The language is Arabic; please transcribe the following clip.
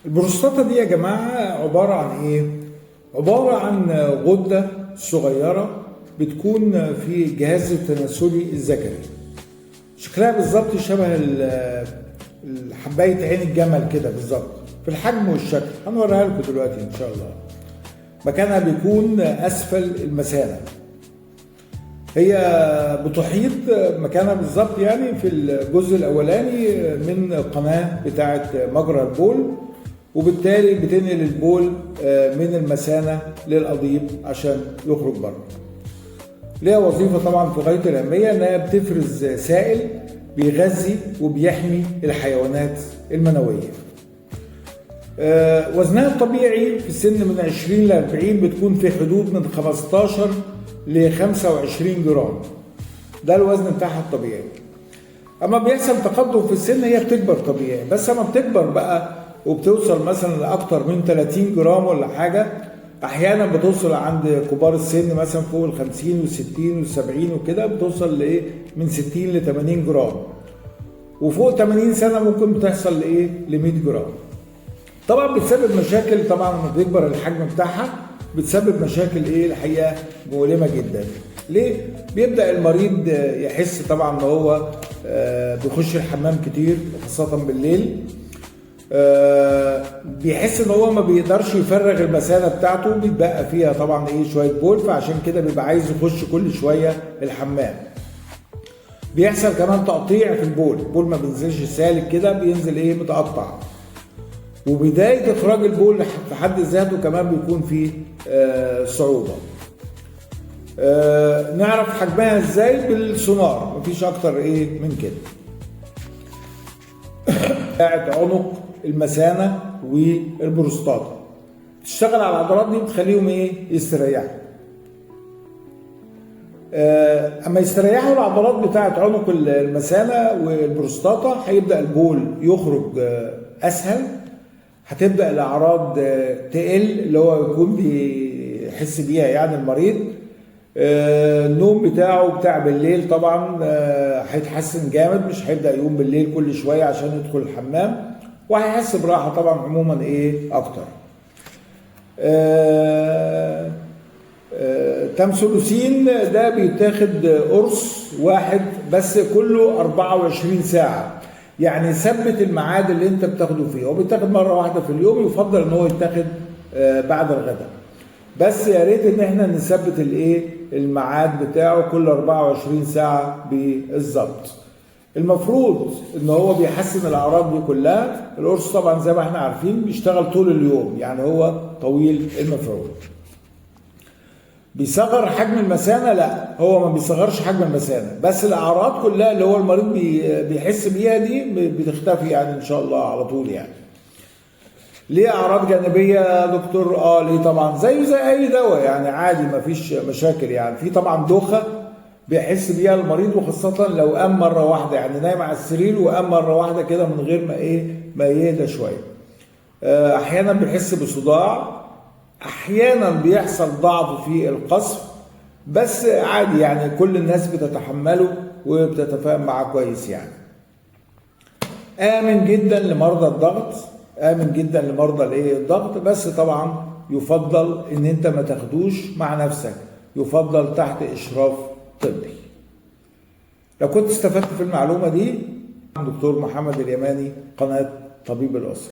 البروستاتا دي يا جماعة عبارة عن ايه؟ عبارة عن غدة صغيرة بتكون في الجهاز التناسلي الذكري. شكلها بالظبط شبه حباية عين الجمل كده بالظبط في الحجم والشكل، هنوريها لكم دلوقتي ان شاء الله. مكانها بيكون اسفل المثانة. هي بتحيط مكانها بالظبط يعني في الجزء الاولاني من القناة بتاعة مجرى البول، وبالتالي بتنقل البول من المثانة للقضيب عشان يخرج بره. ليها وظيفة طبعا في غاية الأهمية، إنها بتفرز سائل بيغذي وبيحمي الحيوانات المنوية. وزنها الطبيعي في السن من 20 ل 40 بتكون في حدود من 15 ل 25 جرام. ده الوزن بتاعها الطبيعي. أما بيحصل تقدم في السن هي بتكبر طبيعي، بس أما بتكبر بقى وبتوصل مثلا لأكتر من 30 جرام ولا حاجة، أحيانا بتوصل عند كبار السن مثلا فوق ال 50 وال 60 وال 70 وكده، بتوصل لإيه من 60 ل 80 جرام. وفوق 80 سنة ممكن بتحصل لإيه ل 100 جرام. طبعا بتسبب مشاكل، طبعا لما بيكبر الحجم بتاعها بتسبب مشاكل إيه الحقيقة مؤلمة جدا. ليه؟ بيبدأ المريض يحس طبعا إن هو بيخش الحمام كتير خاصة بالليل. بيحس ان هو ما بيقدرش يفرغ المثانه بتاعته، بيتبقى فيها طبعا ايه شويه بول، فعشان كده بيبقى عايز يخش كل شويه الحمام. بيحصل كمان تقطيع في البول ما بينزلش سالك كده، بينزل ايه متقطع. وبدايه اخراج البول في حد ذاته كمان بيكون فيه صعوبه. نعرف حجمها ازاي؟ بالسونار، مفيش اكتر ايه من كده. بتاعت عنق المثانة والبروستاتا تشتغل على العضلات دي، بتخليهم ايه يستريحوا. اما يستريحوا العضلات بتاعت عنق المثانة والبروستاتا هيبدأ البول يخرج اسهل، هتبدأ الاعراض تقل اللي هو يكون بيحس بيها يعني المريض. النوم بتاعه بتاع بالليل طبعا هيتحسن جامد، مش هيبدأ يقوم بالليل كل شوية عشان يدخل الحمام، وهيحس براحة طبعا عموما ايه اكتر. تمثلوسين ده بيتاخد قرص واحد بس كله 24 ساعة، يعني ثبت الميعاد اللي انت بتاخده فيه. هو بيتاخد مرة واحدة في اليوم، يفضل ان هو يتاخد بعد الغداء، بس يا ريت ان احنا نثبت الايه الميعاد بتاعه كل 24 ساعة بالظبط. المفروض ان هو بيحسن الاعراض دي كلها. القرص طبعا زي ما احنا عارفين بيشتغل طول اليوم، يعني هو طويل المفعول. بيصغر حجم المثانة؟ لا، هو ما بيصغرش حجم المثانة، بس الاعراض كلها اللي هو المريض بيحس بيها دي بتختفي يعني ان شاء الله على طول. يعني ليه اعراض جانبيه يا دكتور؟ ليه طبعا زي اي دواء يعني عادي، ما فيش مشاكل. يعني في طبعا دوخه بيحس بيها المريض، وخاصه لو قام مره واحده، يعني نايم على السرير وقام مره واحده كده من غير ما يهدى شويه. احيانا بيحس بصداع، احيانا بيحصل ضعف في القصف، بس عادي يعني كل الناس بتتحمله وبتتفاهم معاه كويس. يعني آمن جدا لمرضى الضغط، آمن جدا لمرضى الضغط، بس طبعا يفضل ان انت ما تاخدوش مع نفسك، يفضل تحت اشراف طبي. لو كنت استفدت في المعلومة دي، دكتور محمد اليماني، قناة طبيب الأسرة.